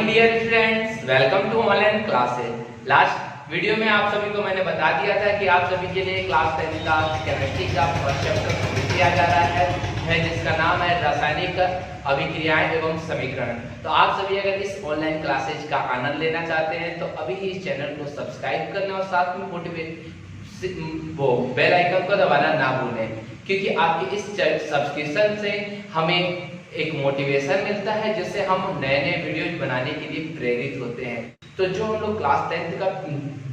Dear friends, welcome to online classes. Last video में आप सभी को मैंने बता दिया था कि आप सभी के लिए क्लास 10 का केमिस्ट्री का फर्स्ट चैप्टर शुरू किया जा रहा है जिसका नाम है रासायनिक अभिक्रियाएं एवं समीकरण। तो आप सभी अगर इस ऑनलाइन क्लासेज का आनंद लेना चाहते हैं तो अभी इस चैनल को सब्सक्राइब करना और साथ में वो बेल आइकन को दबाना ना भूलें, क्योंकि आपके इस सब्सक्रिप्शन से हमें एक मोटिवेशन मिलता है जिससे हम नए नए वीडियोज बनाने के लिए प्रेरित होते हैं। तो जो हम लोग क्लास 10 का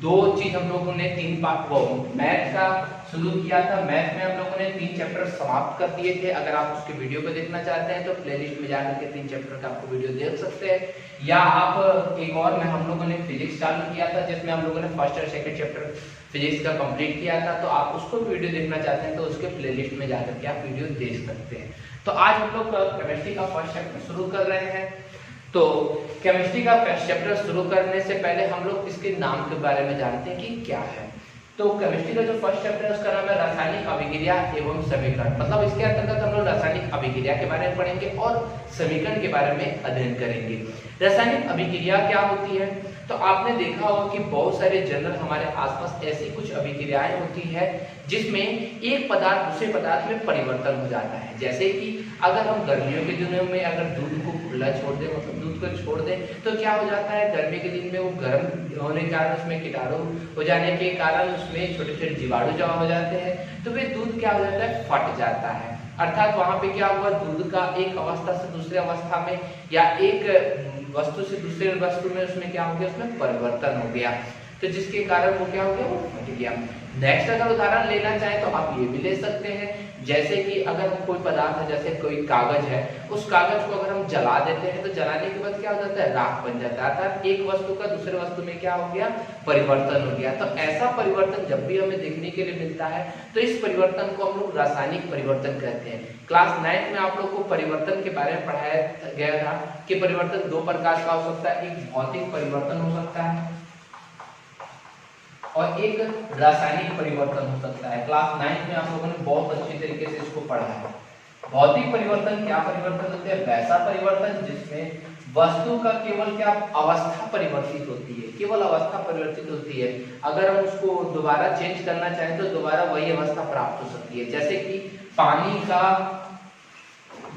दो चीज हम लोगों ने 3 पार्ट वो मैथ का शुरू किया था। मैथ में हम लोगों ने 3 चैप्टर समाप्त कर दिए थे। अगर आप उसके वीडियो को देखना चाहते हैं तो प्लेलिस्ट में जाकर के 3 चैप्टर का आपको वीडियो देख सकते हैं, या आप एक और में हम लोगों ने फिजिक्स चालू किया था जिसमें हम लोगों ने फर्स्ट और सेकंड चैप्टर फिजिक्स का कंप्लीट किया था। तो आप उसको वीडियो देखना चाहते हैं तो उसके प्लेलिस्ट में जाकर के आप वीडियो देख सकते हैं। तो आज हम लोग केमिस्ट्री का फर्स्ट चैप्टर शुरू कर रहे हैं। तो केमिस्ट्री का फर्स्ट चैप्टर शुरू करने से पहले हम लोग इसके नाम के बारे में जानते हैं कि क्या है। तो केमिस्ट्री का जो फर्स्ट चैप्टर है उसका नाम है रासायनिक अभिक्रिया एवं समीकरण। मतलब इसके अंतर्गत हम लोग रासायनिक अभिक्रिया के बारे में पढ़ेंगे और समीकरण के बारे में अध्ययन करेंगे। रासायनिक अभिक्रिया क्या होती है? तो आपने देखा होगा कि बहुत सारे जनरल हमारे आसपास ऐसी कुछ अभिक्रियाएं होती है जिसमें एक पदार्थ दूसरे पदार्थ में परिवर्तन हो जाता है। जैसे कि अगर हम गर्मियों के दिनों में अगर दूध को खुला छोड़ दें, मतलब दूध को छोड़ दें, तो क्या हो जाता है, गर्मी के दिन में वो गर्म होने के कारण उसमें कीटाणु हो जाने के कारण उसमें छोटे छोटे जीवाणु जमा हो जाते हैं, तो वे दूध क्या हो जाता है, फट जाता है। अर्थात वहां पे क्या हुआ, दूध का एक अवस्था से दूसरे अवस्था में या एक वस्तु से दूसरे वस्तु में उसमें क्या हो गया, उसमें परिवर्तन हो गया, तो जिसके कारण वो क्या हो गया, वो फट गया। नेक्स्ट अगर उदाहरण लेना चाहें तो आप ये भी ले सकते हैं, जैसे कि अगर हम कोई पदार्थ है, जैसे कोई कागज है, उस कागज को अगर हम जला देते हैं तो जलाने के बाद क्या हो जाता है, राख बन जाता है। अर्थात एक वस्तु का दूसरे वस्तु में क्या हो गया, परिवर्तन हो गया। तो ऐसा परिवर्तन जब भी हमें देखने के लिए मिलता है तो इस परिवर्तन को हम लोग रासायनिक परिवर्तन कहते हैं। क्लास 9 में आप लोग को परिवर्तन के बारे में पढ़ाया गया था कि परिवर्तन 2 प्रकार का हो सकता है, एक भौतिक परिवर्तन हो सकता है और एक रासायनिक परिवर्तन हो सकता है। क्लास 9 में आप लोगों ने बहुत अच्छी तरीके से इसको पढ़ा है। भौतिक परिवर्तन क्या परिवर्तन होते हैं, वैसा परिवर्तन जिसमें वस्तु का केवल क्या अवस्था परिवर्तित होती है, केवल अवस्था परिवर्तित होती है। अगर हम उसको दोबारा चेंज करना चाहें तो दोबारा वही अवस्था प्राप्त हो सकती है। जैसे कि पानी का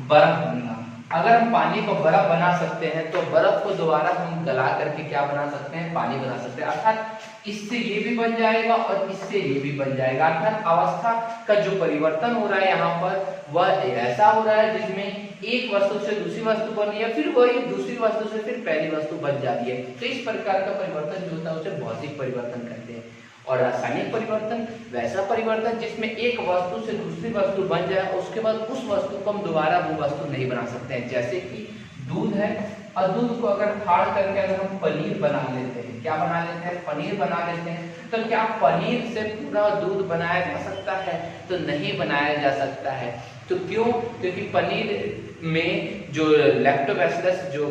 बर्फ बनना, अगर हम पानी को बर्फ बना सकते हैं तो बर्फ को दोबारा हम गला करके क्या बना सकते हैं, पानी बना सकते हैं। अर्थात इससे ये भी बन जाएगा और इससे ये भी बन जाएगा। अर्थात अवस्था का जो परिवर्तन हो रहा है यहाँ पर वह ऐसा हो रहा है जिसमें एक वस्तु से दूसरी वस्तु बनी है, फिर वही दूसरी वस्तु से फिर पहली वस्तु बन जाती है। तो इस प्रकार का परिवर्तन जो होता है उसे भौतिक परिवर्तन कहते हैं। और रासायनिक परिवर्तन वैसा परिवर्तन जिसमें एक वस्तु से दूसरी वस्तु बन जाए, उसके बाद उस वस्तु को हम दोबारा वो वस्तु नहीं बना सकते हैं। जैसे कि दूध है और दूध को अगर फाड़ करके अगर हम पनीर बना लेते हैं, क्या बना लेते हैं, पनीर बना लेते हैं, तो क्या पनीर से पूरा दूध बनाया जा सकता है? तो नहीं बनाया जा सकता है। तो क्यों? क्योंकि पनीर में जो लैक्टोबैसिलस जो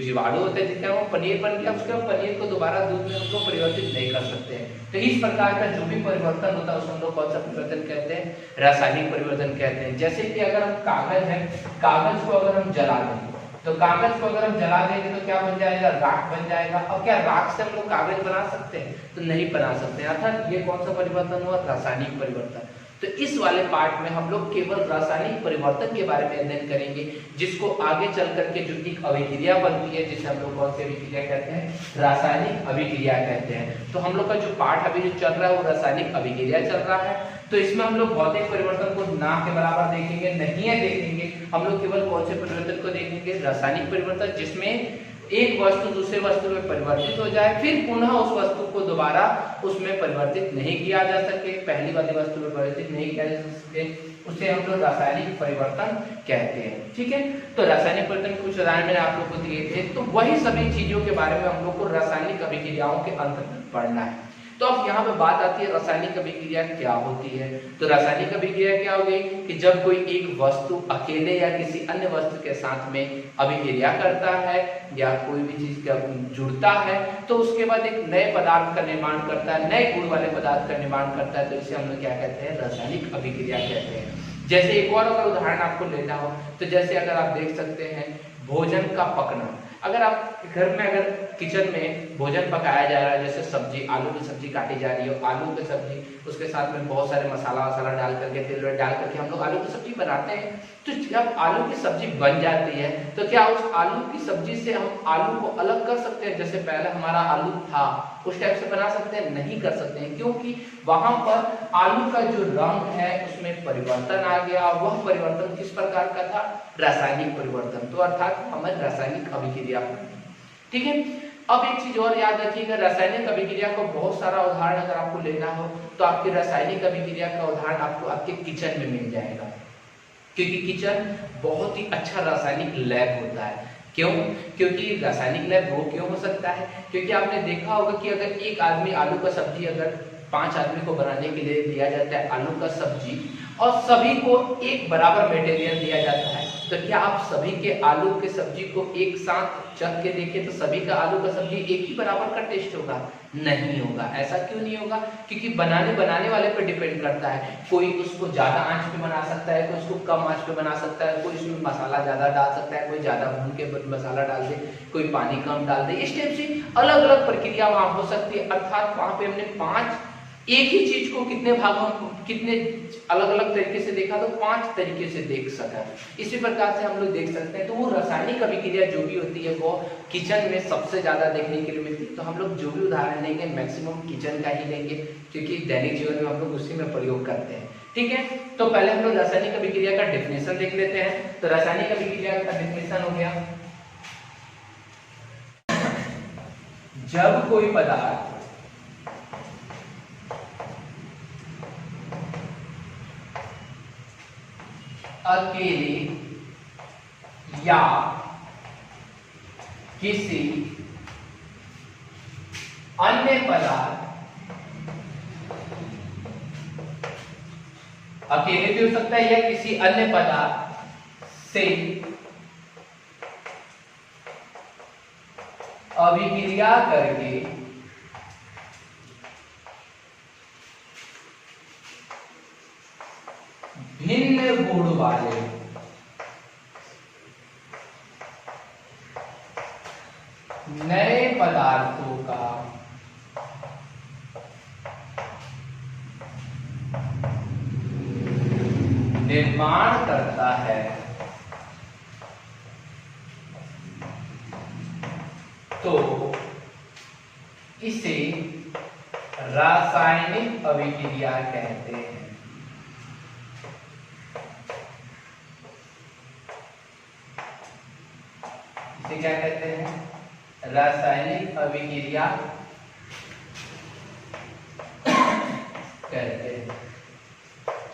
जीवाणु होते हैं जिसका वो पनीर बन गया, उसके पनीर को दोबारा दूध में उनको परिवर्तित नहीं कर सकते हैं। तो इस प्रकार का जो भी परिवर्तन होता है उसको हम लोग कौन सा परिवर्तन कहते हैं, रासायनिक परिवर्तन कहते हैं। जैसे कि अगर हम कागज है, कागज को अगर हम जला दें तो कागज को अगर हम जला देंगे तो क्या बन जाएगा, राख बन जाएगा। और क्या राख से हम लोग कागज बना सकते हैं? तो नहीं बना सकते। अर्थात ये कौन सा परिवर्तन हुआ, रासायनिक परिवर्तन। तो इस वाले पार्ट में हम लोग केवल रासायनिक परिवर्तन के बारे में अध्ययन करेंगे, जिसको आगे चल करके जो एक अभिक्रिया बनती है जिसे हम लोग कौन सी अभिक्रिया कहते हैं, रासायनिक अभिक्रिया कहते हैं। तो हम लोग का जो पार्ट अभी जो चल रहा है वो रासायनिक अभिक्रिया चल रहा है। तो इसमें हम लोग भौतिक परिवर्तन को ना के बराबर देखेंगे, नहीं है देखेंगे। हम लोग केवल कौन से परिवर्तन को देखेंगे, रासायनिक परिवर्तन, जिसमें एक वस्तु दूसरे वस्तु में परिवर्तित हो जाए, फिर पुनः उस वस्तु को दोबारा उसमें परिवर्तित नहीं किया जा सके, पहली वाली वस्तु में परिवर्तित नहीं किया जा सके, उसे हम लोग रासायनिक परिवर्तन कहते हैं। ठीक है, तो रासायनिक परिवर्तन कुछ उदाहरण मैंने आप लोग को दिए थे। तो वही सभी चीजों के बारे में हम लोग को रासायनिक अभिक्रियाओं के अंतर्गत पढ़ना है। तो अब यहाँ पे बात आती है रासायनिक अभिक्रिया क्या होती है। तो रासायनिक अभिक्रिया क्या हो गई कि जब कोई एक वस्तु अकेले या किसी अन्य वस्तु के साथ में अभिक्रिया करता है या कोई भी चीज का जुड़ता है तो उसके बाद एक नए पदार्थ का निर्माण करता है, नए गुण वाले पदार्थ का निर्माण करता है, तो इसे हम लोग क्या कहते हैं, रासायनिक अभिक्रिया कहते हैं। जैसे एक और अगर उदाहरण आपको लेना हो तो जैसे अगर आप देख सकते हैं भोजन का पकना, अगर आप घर में अगर किचन में भोजन पकाया जा रहा है, जैसे सब्जी, आलू की सब्जी काटी जा रही हो, आलू की सब्जी, उसके साथ में बहुत सारे मसाला वसाला डाल करके, तेल डाल करके हम लोग आलू की सब्जी बनाते हैं। तो जब आलू की सब्जी बन जाती है तो क्या उस आलू की सब्जी से हम आलू को अलग कर सकते हैं? जैसे पहले हमारा आलू था उस टाइप से बना सकते हैं? नहीं कर सकते हैं, क्योंकि वहां पर आलू का जो रंग है उसमें परिवर्तन आ गया। वह परिवर्तन किस प्रकार का था? रासायनिक परिवर्तन। तो अर्थात हमें रासायनिक अभिक्रिया, ठीक है। अब एक चीज और याद रखिएगा, रासायनिक अभिक्रिया को बहुत सारा उदाहरण अगर आपको लेना हो तो आपके रासायनिक अभिक्रिया का उदाहरण आपको आपके किचन में मिल जाएगा, क्योंकि किचन बहुत ही अच्छा रासायनिक लैब होता है। क्यों? क्योंकि रासायनिक लैब वो क्यों हो सकता है? क्योंकि आपने देखा होगा कि अगर एक आदमी आलू का सब्जी अगर 5 आदमी को बनाने के लिए दिया जाता है आलू का सब्जी, और सभी को एक बराबर मटेरियल दिया जाता है, तो क्या आप सभी के आलू के सब्जी को एक साथ चख के देखें तो सभी का आलू का सब्जी एक ही बराबर का टेस्ट होगा? नहीं होगा। ऐसा क्यों नहीं होगा? क्योंकि बनाने वाले पर डिपेंड करता है। कोई उसको ज्यादा आंच पे बना सकता है, कोई उसको कम आंच पे बना सकता है, कोई उसमें मसाला ज्यादा डाल सकता है, कोई ज्यादा भून के मसाला डाल दे, कोई पानी कम डाल दे। इस टाइप से अलग अलग प्रक्रिया वहां हो सकती है। अर्थात वहां पे हमने 5 एक ही चीज को कितने भागों, कितने अलग अलग तरीके से देखा, तो 5 तरीके से देख सका। इसी प्रकार से हम लोग देख सकते हैं। तो वो रासायनिक अभिक्रिया जो भी होती है वो किचन में सबसे ज्यादा देखने के लिए मिलती है। तो हम लोग जो भी उदाहरण लेंगे मैक्सिमम किचन का ही लेंगे, क्योंकि दैनिक जीवन में हम लोग उसी में प्रयोग करते हैं, ठीक है। तो पहले हम लोग रासायनिक अभिक्रिया का डेफिनेशन देख लेते हैं। तो रासायनिक अभिक्रिया का डेफिनेशन हो गया, जब कोई पदार्थ अकेले या किसी अन्य पदार्थ, अकेले भी हो सकता है या किसी अन्य पदार्थ से अभिक्रिया करके भिन्न गुण वाले नए पदार्थों का निर्माण करता है, तो इसे रासायनिक अभिक्रिया कहते हैं। इसे क्या कहते हैं? रासायनिक अभिक्रिया कहते हैं,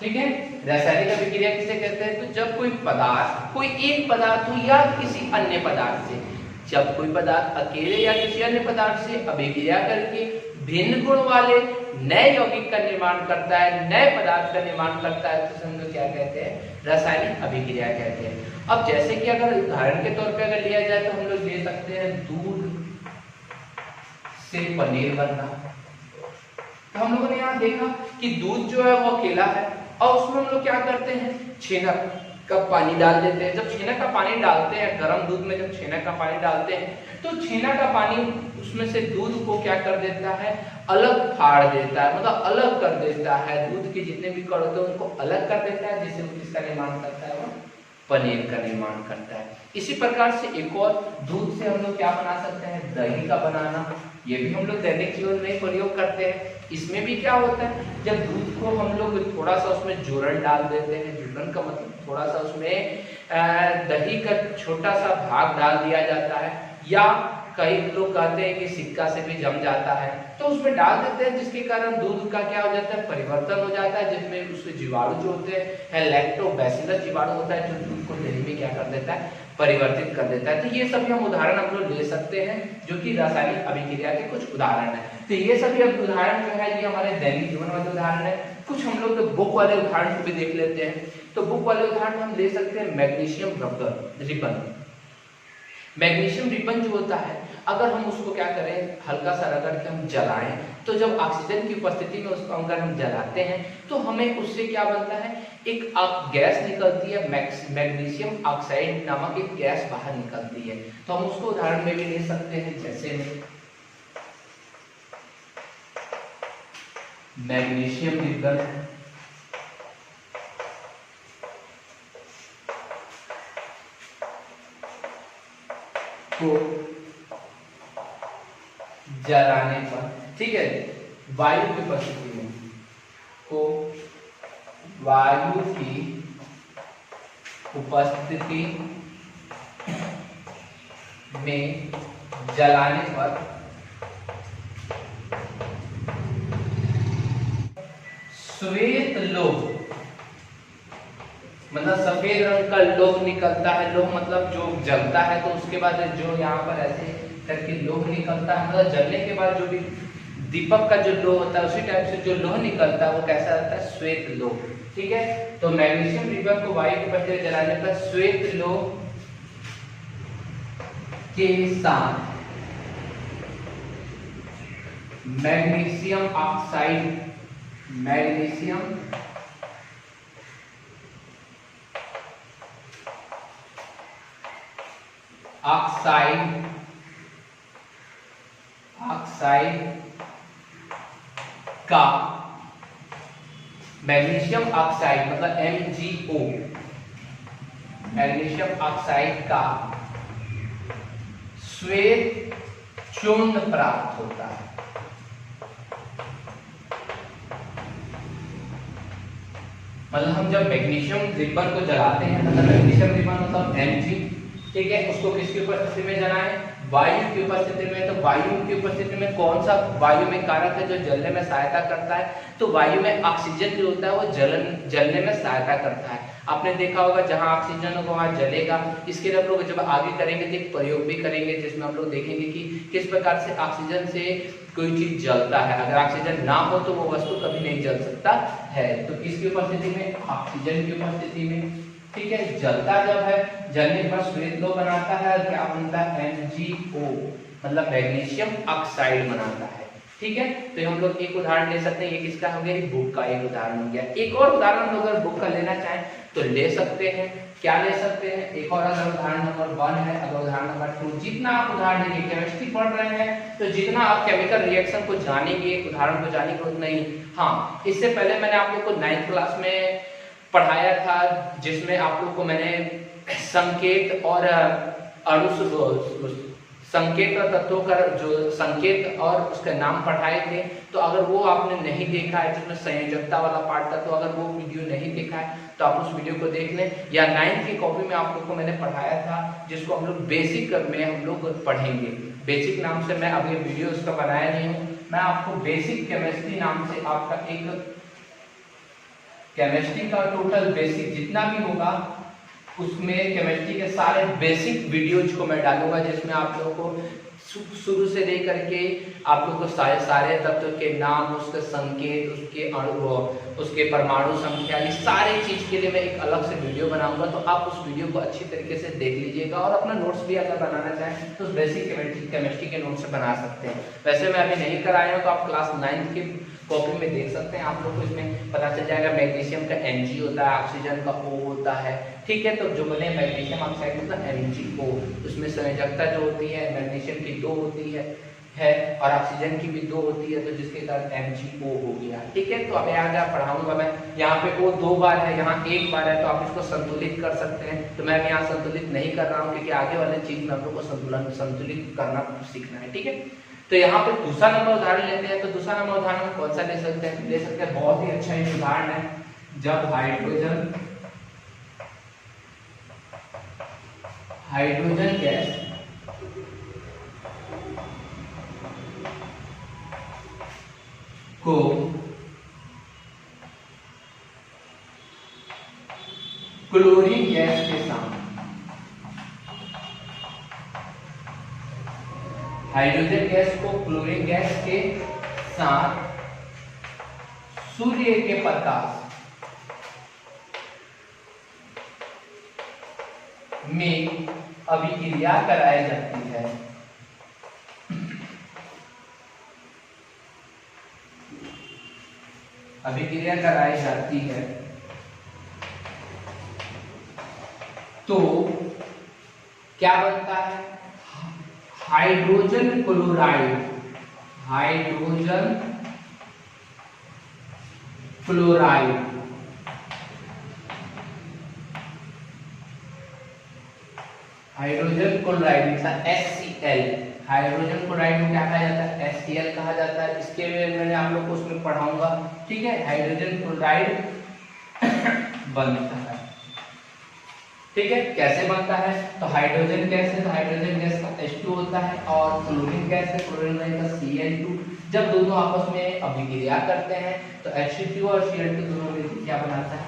ठीक है। रासायनिक अभिक्रिया किसे कहते हैं? तो जब कोई पदार्थ, कोई एक पदार्थ हो या किसी अन्य पदार्थ से, जब कोई पदार्थ अकेले या किसी अन्य पदार्थ से अभिक्रिया करके भिन्न गुण वाले नए यौगिक का निर्माण करता है, नए पदार्थ का निर्माण करता है, तो हम लोग क्या कहते हैं? रासायनिक अभिक्रिया कहते हैं। अब जैसे कि अगर उदाहरण के तौर पे अगर लिया जाए तो हम लोग ले सकते हैं दूध से पनीर बनना। तो हम लोगों ने यहाँ देखा कि दूध जो है वो अकेला है और उसमें हम लोग क्या करते हैं? छेना का पानी डाल देते हैं। जब छेना का पानी डालते हैं, गर्म दूध में जब छेना का पानी डालते हैं तो छेना का पानी उसमें से दूध को क्या कर देता है? अलग फाड़ देता है, मतलब अलग कर देता है। दूध के जितने भी कण होते हैं उनको अलग कर देता है, जिससे वो किसका निर्माण करता है? वो पनीर का निर्माण करता है। इसी प्रकार से एक और, दूध से हम लोग क्या बना सकते हैं? दही का बनाना। ये भी हम लोग दैनिक जीवन में प्रयोग करते हैं। इसमें भी क्या होता है? जब दूध को हम लोग थोड़ा सा उसमें जोरन डाल देते हैं, जोरन का मतलब थोड़ा सा उसमें दही का छोटा सा भाग डाल दिया जाता है, या कई लोग कहते हैं कि सिक्का से भी जम जाता है, तो उसमें डाल देते हैं, जिसके कारण दूध का क्या हो जाता है? परिवर्तन हो जाता है, जिसमें उसके जीवाणु जो होते हैं, लैक्टोबैसिलस जीवाणु होता है, जो दूध को दही में क्या कर देता है? परिवर्तित कर देता है। तो ये सभी हम उदाहरण हम लोग ले सकते हैं, जो कि रासायनिक अभिक्रिया के कुछ उदाहरण है। तो ये सभी उदाहरण जो है ये हमारे दैनिक जीवन वाले उदाहरण है। कुछ हम लोग तो बुक वाले उदाहरण को भी देख लेते हैं। तो बुक वाले उदाहरण हम ले सकते हैं मैग्नीशियम रिबन। मैग्नीशियम रिबन जो होता है अगर हम उसको क्या करें, हल्का सा रगड़ के हम जलाएं, तो जब ऑक्सीजन की उपस्थिति में उसको अगर हम जलाते हैं तो हमें उससे क्या बनता है, एक गैस निकलती है, मैग्नीशियम ऑक्साइड नामक एक गैस बाहर निकलती है। तो हम उसको उदाहरण में भी ले सकते हैं, जैसे मैग्नीशियम रिबन को जलाने पर, ठीक है, वायु की उपस्थिति में, को वायु की उपस्थिति में जलाने पर श्वेत लोह, मतलब सफेद रंग का लोह निकलता है। लोह मतलब जो जलता है तो उसके बाद जो यहाँ पर ऐसे करके लोह निकलता है, मतलब जलने के बाद जो भी दीपक का जो लोह होता है उसी टाइप से जो लोह निकलता है वो कैसा रहता है, श्वेत लोह। ठीक है, तो मैग्नीशियम रिबन को वायु के उपस्थिति में जलाने पर श्वेत लोह के साथ magnesium oxide, magnesium oxide, oxide का, मैग्नीशियम ऑक्साइड मतलब MgO, मैग्नीशियम ऑक्साइड का श्वेत चूर्ण प्राप्त होता है। मतलब हम जब मैग्नीशियम रिबन को जलाते हैं, मतलब मैग्नीशियम रिबन मतलब Mg, ठीक है, उसको किसकी उपस्थिति में जलाएं, वायु की उपस्थिति में। तो वायु की उपस्थिति में कौन सा वायु में कारक है जो जलने में सहायता करता है, तो वायु में ऑक्सीजन जो होता है वो जलने में सहायता करता है। आपने देखा होगा जहां ऑक्सीजन होगा वहां जलेगा। इसके लिए हम लोग जब आगे करेंगे तो एक प्रयोग भी करेंगे जिसमें हम लोग देखेंगे कि किस प्रकार से ऑक्सीजन से कोई चीज जलता है। अगर ऑक्सीजन ना हो तो वो वस्तु कभी नहीं जल सकता है। तो किसकी उपस्थिति में, ऑक्सीजन की उपस्थिति में, ठीक है। जलता जब है, जलने पर श्वेत लोह बनाता है और क्या बनता है, MgO मतलब मैग्नीशियम ऑक्साइड बनाता है। ठीक है, तो हम लोग एक उदाहरण ले सकते हैं, ये किसका हो गया, बुक का एक उदाहरण हो गया। एक और उदाहरण हम लोग अगर बुक का लेना चाहें तो ले सकते हैं। क्या ले सकते हैं, एक और अगर उदाहरण नंबर 1 है, अगर उदाहरण नंबर 2, जितना आप उदाहरण लेंगे, केमिस्ट्री पढ़ रहे हैं तो जितना आप केमिकल रिएक्शन को जानेंगे, उदाहरण को जानेंगे उतना ही। हाँ, इससे पहले मैंने आप लोग को 9th क्लास में पढ़ाया था जिसमें आप लोग को मैंने संकेत और संकेत और तत्वों का जो संकेत और उसके नाम पढ़ाए थे। तो अगर वो आपने नहीं देखा है, जिसमें संयोजकता वाला पार्ट था, तो अगर वो वीडियो नहीं देखा है तो आप उस वीडियो को देख लें। या 9th की कॉपी में आप लोग को मैंने पढ़ाया था जिसको हम लोग बेसिक में हम लोग पढ़ेंगे। बेसिक नाम से मैं अभी वीडियो उसका बनाया नहीं हूँ, मैं आपको बेसिक केमिस्ट्री नाम से आपका एक केमिस्ट्री का टोटल बेसिक जितना भी होगा उसमें केमिस्ट्री के सारे बेसिक वीडियोज को मैं डालूंगा, जिसमें आप लोगों को शुरू से लेकर के आप लोग को सारे तत्व के नाम, उसके संकेत, उसके अणु, उसके परमाणु संख्या, इस सारे चीज के लिए मैं एक अलग से वीडियो बनाऊंगा। तो आप उस वीडियो को अच्छी तरीके से देख लीजिएगा और अपना नोट्स भी अगर बनाना चाहें तो उस बेसिक केमिस्ट्री के नोट्स से बना सकते हैं। वैसे मैं अभी नहीं कराया हूँ तो आप क्लास 9th की कॉपी में देख सकते हैं। आप लोग को इसमें पता चल जाएगा मैग्नीशियम का Mg होता है, ऑक्सीजन का O होता है। ठीक है, तो जो बने मैग्नीशियम ऑक्साइड होता है MgO, उसमें संयोजकता जो होती है मैग्नीशियम की 2 होती है और ऑक्सीजन की भी 2 होती है, तो जिसके कारण MgO हो गया। ठीक है, तो अब आगे पढ़ाऊंगा मैं। यहाँ पे O 2 बार है, यहाँ 1 बार है, तो आप इसको संतुलित कर सकते हैं। तो मैं यहाँ संतुलित नहीं कर रहा हूँ क्योंकि आगे वाले चीज में आप लोग को संतुलित करना सीखना है। ठीक है, तो यहाँ पे दूसरा नंबर उदाहरण लेते हैं। तो दूसरा नंबर उदाहरण कौन सा ले सकते हैं, बहुत ही अच्छा एक उदाहरण है। जब हाइड्रोजन गैस को क्लोरीन गैस के साथ, हाइड्रोजन गैस को क्लोरीन गैस के साथ सूर्य के प्रकाश में अभिक्रिया कराई जाती है, अभिक्रिया कराई जाती है तो क्या बनता है? Hydrogen chloride, hydrogen chloride, hydrogen chloride HCl, hydrogen chloride को क्या कहा जाता है? HCl कहा जाता है। इसके मैंने आप लोग को उसमें पढ़ाऊंगा, ठीक है। हाइड्रोजन क्लोराइड बनता है, ठीक है। कैसे बनता है? तो हाइड्रोजन गैस है तो हाइड्रोजन गैस का H2 होता है, और क्लोरीन गैस है, क्लोरीन का Cl2। जब दोनों आपस में अभिक्रिया करते हैं तो H2 और Cl2 दोनों मिलकर क्या बनाता है?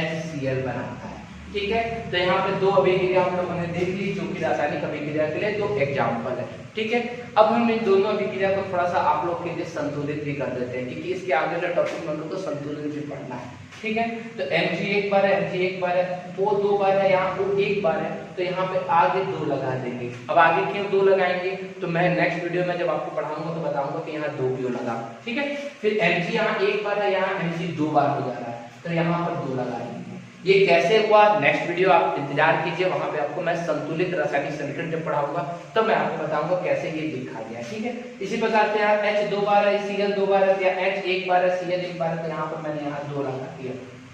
HCl बनाता है, ठीक है। तो यहाँ पे दो अभिक्रिया हम लोगों ने देख ली जो कि रासायनिक अभिक्रिया के लिए दो एग्जाम्पल है, ठीक है। अब हम इन दोनों अभिक्रिया को थोड़ा सा आप लोग के लिए संतुलित भी कर देते हैं, क्योंकि इसके आगे का टॉपिक हम लोग को संतुलित भी पढ़ना है, ठीक है। तो Mg एक बार है, Mg एक बार है, O दो बार है, यहाँ O एक बार है, तो यहाँ पे आगे दो लगा देंगे। अब आगे क्यों दो लगाएंगे तो मैं नेक्स्ट वीडियो में जब आपको पढ़ाऊंगा तो बताऊंगा कि यहाँ दो क्यों लगा, ठीक है। फिर Mg यहाँ एक बार है, यहाँ Mg दो बार हो जा रहा है, तो यहाँ पर दो लगा देंगे। ये कैसे हुआ नेक्स्ट वीडियो आप इंतजार कीजिए, वहां पे आपको मैं संतुलित रासायनिक समीकरण जब पढ़ाऊंगा तो मैं आपको बताऊंगा कैसे ये लिखा गया, ठीक है। इसी प्रकार से यहाँ H दो बार है, Cl दो बार है, या H एक बार है, Cl एक बार है, तो यहाँ पर मैंने यहाँ दो लगा दिया,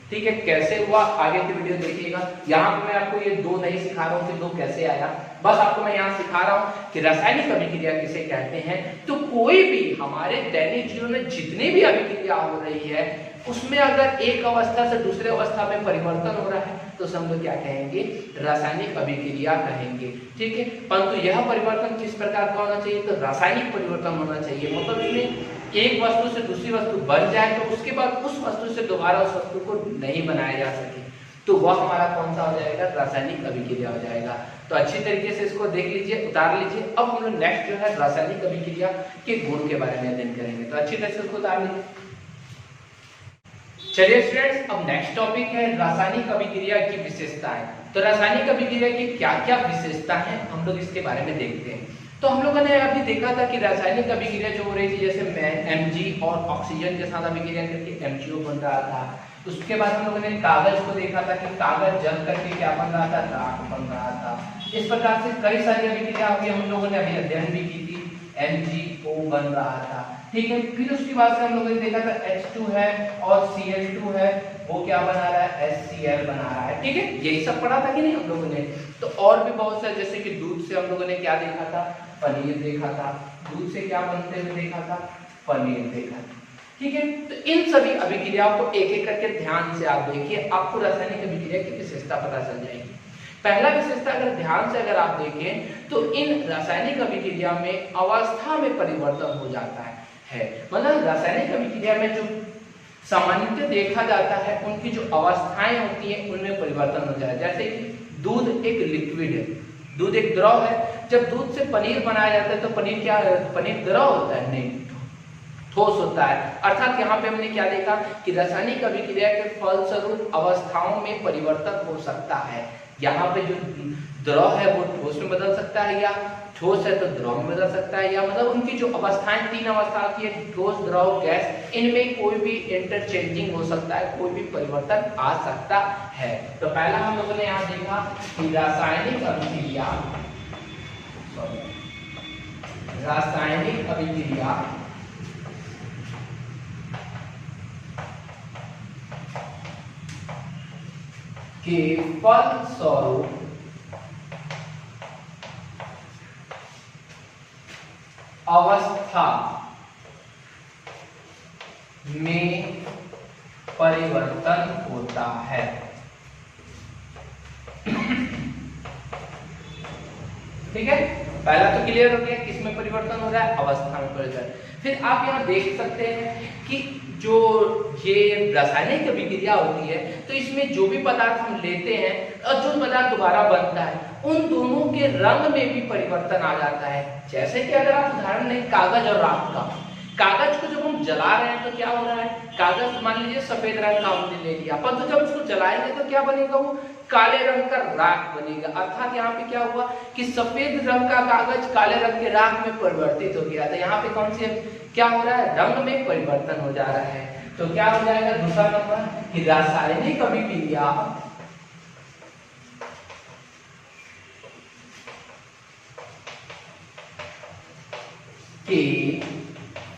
ठीक है। कैसे हुआ आगे की वीडियो देखिएगा। यहाँ पे मैं आपको ये दो नहीं सिखा रहा हूँ कि दो कैसे आया, बस आपको मैं यहाँ सिखा रहा हूँ कि रासायनिक अभिक्रिया किसे कहते हैं। तो कोई भी हमारे दैनिक जीवन में जितनी भी अभिक्रिया हो रही है उसमें अगर एक अवस्था से दूसरे अवस्था में परिवर्तन हो रहा है तो हम लोग क्या कहेंगे? रासायनिक अभिक्रिया कहेंगे, ठीक है। परंतु यह परिवर्तन किस प्रकार का होना चाहिए? तो रासायनिक परिवर्तन होना चाहिए, मतलब इसमें एक वस्तु से दूसरी वस्तु बन जाए तो उसके बाद उस वस्तु से दोबारा उस वस्तु को नहीं बनाया जा सके, तो वह हमारा कौन सा हो जाएगा? रासायनिक अभिक्रिया हो जाएगा। तो अच्छी तरीके से इसको देख लीजिए, उतार लीजिए। अब हम लोग नेक्स्ट जो है रासायनिक अभिक्रिया के गुण के बारे में अध्ययन करेंगे, तो अच्छी तरह से उसको उतार लीजिए। चलिए स्टूडेंट्स, अब नेक्स्ट टॉपिक है रासायनिक अभिक्रिया की विशेषताएं। तो रासायनिक अभिक्रिया की क्या क्या विशेषता है हम लोग इसके बारे में देखते हैं। तो हम लोगों ने अभी देखा था कि रासायनिक अभिक्रिया जो हो रही थी, जैसे Mg और ऑक्सीजन के साथ अभिक्रिया करके MgO बन रहा था। उसके बाद हम लोगों ने कागज को देखा था कि कागज जल करके क्या बन रहा था? राख बन रहा था। इस प्रकार से कई सारी अभिक्रिया हम लोगों ने अभी अध्ययन भी की थी, MgO बन रहा था, ठीक है। फिर उसके बाद से हम लोगों ने देखा था H2 है और Cl2 है, वो क्या बना रहा है? HCl बना रहा है, ठीक है। यही सब पढ़ा था कि नहीं हम लोगों ने। तो और भी बहुत सारे, जैसे कि दूध से हम लोगों ने क्या देखा था? पनीर देखा था। दूध से क्या बनते हुए देखा था? पनीर देखा था, ठीक है। तो इन सभी अभिक्रियाओं को एक एक करके ध्यान से आप देखिए, आपको रासायनिक अभिक्रिया की विशेषता पता चल जाएगी। पहला विशेषता अगर ध्यान से अगर आप देखें तो इन रासायनिक अभिक्रिया में अवस्था में परिवर्तन हो जाता है। मतलब रासायनिक अभिक्रिया में जो सामान्यतः देखा जाता है उनकी जो अवस्थाएं होती हैं उनमें परिवर्तन हो जाता है। जैसे कि दूध एक लिक्विड है, दूध एक द्रव है। जब दूध से पनीर बनाया जाता है तो पनीर क्या है? पनीर द्रव होता है? नहीं, ठोस होता है। अर्थात यहाँ पे हमने क्या देखा कि रासायनिक अभिक्रिया के फलस्वरूप अवस्थाओं में परिवर्तन हो सकता है। यहाँ पे जो द्रव है वो ठोस में बदल सकता है, या ठोस है तो द्रव में बदल सकता है, या मतलब उनकी जो अवस्थाएं तीन अवस्था आती है, ठोस, द्रव, गैस, इनमें कोई भी इंटरचेंजिंग हो सकता है, कोई भी परिवर्तन आ सकता है। तो पहला हम लोगों ने यहाँ देखा कि रासायनिक अभिक्रिया के फलस्वरूप अवस्था में परिवर्तन होता है। ठीक है, पहला तो क्लियर हो गया किसमें परिवर्तन हो रहा है? अवस्था में परिवर्तन। फिर आप यहाँ देख सकते हैं कि जो ये रासायनिक अभिक्रिया होती है तो इसमें जो भी पदार्थ हम लेते हैं और जो पदार्थ दोबारा बनता है उन दोनों के रंग में भी परिवर्तन आ जाता है। जैसे कि अगर आप उदाहरण लें कागज और राख का, कागज को जब हम जला रहे हैं तो क्या हो रहा है? कागज मान लीजिए सफेद रंग का हमने ले लिया, पर तो जब उसको जलाएंगे तो क्या बनेगा? वो काले रंग का राख बनेगा। अर्थात यहाँ पे क्या हुआ कि सफेद रंग का कागज काले रंग के राख में परिवर्तित हो गया। तो यहाँ पे कौन सी क्या हो रहा है? रंग में परिवर्तन हो जा रहा है। तो क्या हो जाएगा दूसरा नंबर कि रासायनिक अभिक्रिया के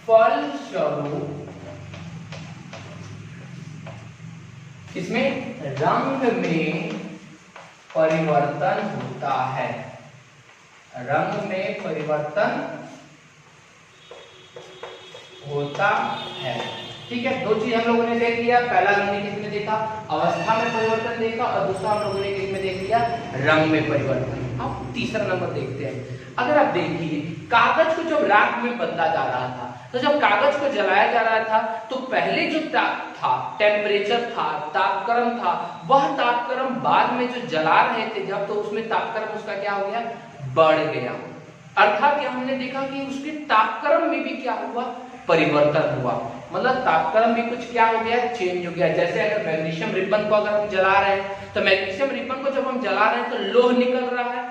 फलस्वरूप इसमें रंग में परिवर्तन होता है, रंग में परिवर्तन होता है। ठीक है, दो चीज हम लोगों ने देख लिया, पहला हमने किसमें देखा अवस्था में परिवर्तन देखा और दूसरा हम लोगों ने किसमें देख लिया रंग में परिवर्तन। अब तीसरा नंबर देखते हैं। अगर आप देखिए कागज को जब राख में बदला जा रहा था, तो जब कागज को जलाया जा रहा था तो पहले जो ताप था, टेम्परेचर था, तापक्रम था, वह तापक्रम बाद में जो जला रहे थे जब, तो उसमें तापक्रम उसका क्या हो गया बढ़ गया। अर्थात क्या हमने देखा कि उसके तापक्रम में भी क्या हुआ परिवर्तन हुआ, मतलब तापक्रम भी कुछ क्या हो गया चेंज हो गया। जैसे अगर मैग्नीशियम रिबन को अगर हम जला रहे हैं तो मैग्नीशियम रिबन को जब हम जला रहे हैं तो लोह निकल रहा है,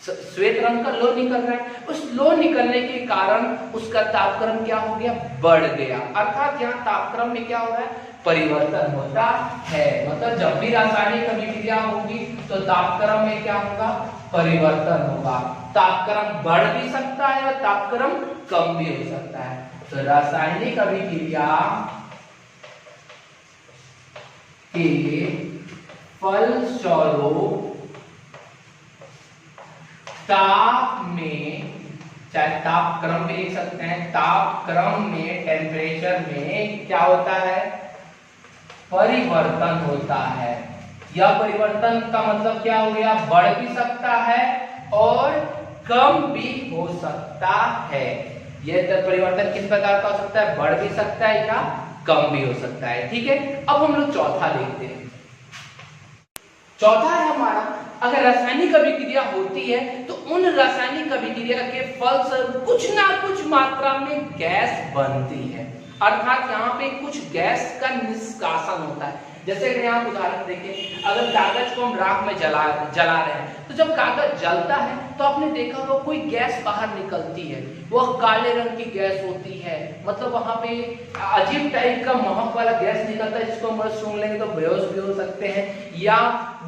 श्वेत रंग का लोह निकल रहा है, उस लोह निकलने के कारण उसका तापक्रम क्या हो गया बढ़ गया। अर्थात यहाँ तापक्रम में क्या हो रहा है परिवर्तन होता है। मतलब जब भी रासायनिक अभिक्रिया होगी तो तापक्रम में क्या होगा परिवर्तन होगा। तापक्रम बढ़ भी सकता है और तापक्रम कम भी हो सकता है। तो रासायनिक अभिक्रिया के फलस्वरूप ताप में, चाहे तापक्रम भी लिख सकते हैं, तापक्रम में टेम्परेचर में क्या होता है परिवर्तन होता है। यह परिवर्तन का मतलब क्या हो गया बढ़ भी सकता है और कम भी हो सकता है। यह परिवर्तन किस प्रकार का हो सकता है बढ़ भी सकता है या कम भी हो सकता है। ठीक है, अब हम लोग चौथा देखते हैं। चौथा है हमारा अगर रासायनिक अभिक्रिया होती है तो उन रासायनिक अभिक्रिया के फलस्वरूप कुछ ना कुछ मात्रा में गैस बनती है। अर्थात यहाँ पे कुछ गैस का निष्कासन होता है। जैसे कि यहाँ उदाहरण देखें, अगर कागज को हम राख में जला रहे हैं तो जब कागज जलता है तो आपने देखा होगा कोई गैस बाहर निकलती है, वह काले रंग की गैस होती है। मतलब वहां पे अजीब टाइप का महक वाला गैस निकलता है जिसको हम सूंघ लेंगे तो बेहोश भी हो सकते हैं, या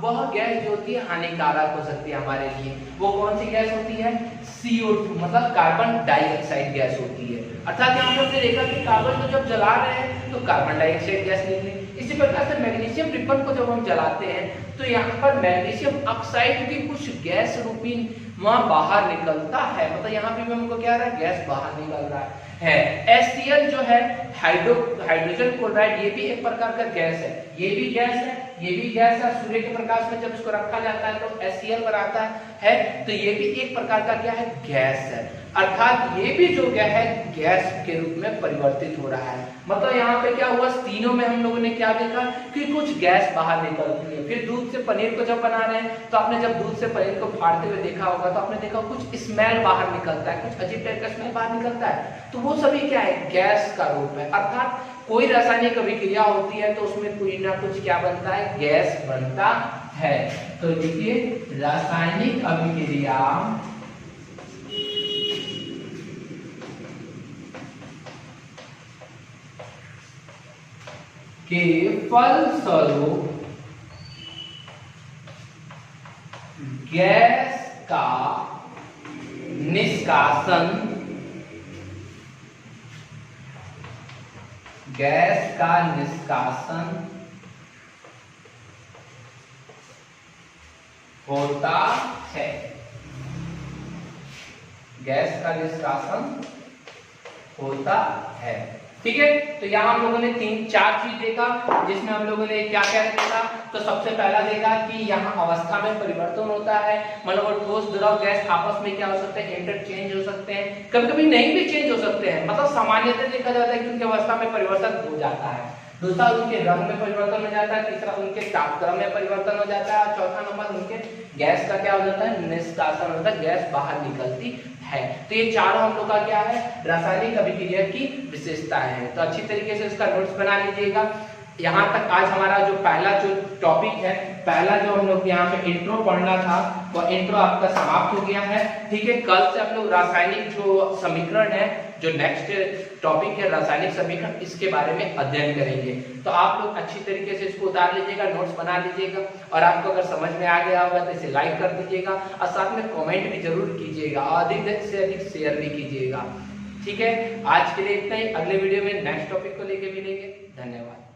वह गैस जो होती है हानिकारक हो सकती है हमारे लिए। वो कौन सी गैस होती है CO2, मतलब कार्बन डाइऑक्साइड गैस होती है। अर्थात यहाँ पे हमने देखा कि कागज को जब जला रहे हैं तो कार्बन डाइऑक्साइड गैस निकली। इसी प्रकार से मैग्नीशियम रिबन को जब हम जलाते हैं तो यहाँ पर मैग्नीशियम ऑक्साइड की कुछ गैस रूपी वहां बाहर निकलता है। मतलब यहाँ पे हमको क्या रहा है गैस बाहर निकल रहा है। HCl जो है हाइड्रोजन क्लोराइड, ये भी एक प्रकार का गैस है, ये भी गैस है, ये भी गैस है। सूर्य के प्रकाश में जब इसको रखा जाता है तो HCl बनाता है तो ये भी एक प्रकार का क्या है गैस है। अर्थात ये भी जो क्या है गैस के रूप में परिवर्तित हो रहा है। मतलब यहाँ पे क्या हुआ तीनों में हम लोगों ने क्या देखा कि कुछ गैस बाहर निकलती है। फिर दूध से पनीर को जब बना रहे हैं तो आपने जब दूध से पनीर को फाड़ते हुए देखा होगा तो आपने देखा कुछ स्मेल बाहर निकलता है, कुछ अजीब टाइप का स्मेल बाहर निकलता है, तो वो सभी क्या है गैस का रूप है। अर्थात कोई रासायनिक अभिक्रिया होती है तो उसमें कोई ना कुछ क्या बनता है गैस बनता है। तो देखिए रासायनिक अभिक्रिया के फलस्वरूप गैस का निष्कासन, गैस का निष्कासन होता है, गैस का निष्कासन होता है। ठीक है, तो यहाँ हम लोगों ने 3-4 चीज देखा जिसमें हम लोगों ने क्या क्या देखा। तो सबसे पहला देखा कि यहाँ अवस्था में परिवर्तन होता है, मतलब ठोस द्रव गैस आपस में क्या हो सकते हैं इंटरचेंज हो सकते हैं, कभी कभी नहीं भी चेंज हो सकते हैं। मतलब सामान्यतः देखा जाता है कि उनकी अवस्था में परिवर्तन हो जाता है। दूसरा उनके रंग में परिवर्तन हो जाता है, तीसरा उनके तापक्रम में परिवर्तन हो जाता है, और चौथा नंबर उनके गैस का क्या हो जाता है निष्कासन होता है, गैस बाहर निकलती है। तो ये चारों हम लोग का क्या है रासायनिक अभिक्रिया की विशेषताएं हैं। तो अच्छी तरीके से इसका नोट्स बना लीजिएगा। यहाँ तक आज हमारा जो पहला जो टॉपिक है, पहला जो हम लोग यहाँ पे इंट्रो पढ़ना था वो इंट्रो आपका समाप्त हो गया है। ठीक है, कल से हम लोग रासायनिक जो समीकरण है जो नेक्स्ट टॉपिक है रासायनिक समीकरण, इसके बारे में अध्ययन करेंगे। तो आप लोग अच्छी तरीके से इसको उतार लीजिएगा, नोट्स बना लीजिएगा, और आपको अगर समझ में आ गया होगा तो इसे लाइक कर दीजिएगा और साथ में कमेंट भी जरूर कीजिएगा और अधिक से अधिक शेयर भी कीजिएगा। ठीक है, आज के लिए इतना ही। अगले वीडियो में नेक्स्ट टॉपिक को लेके मिलेंगे। धन्यवाद।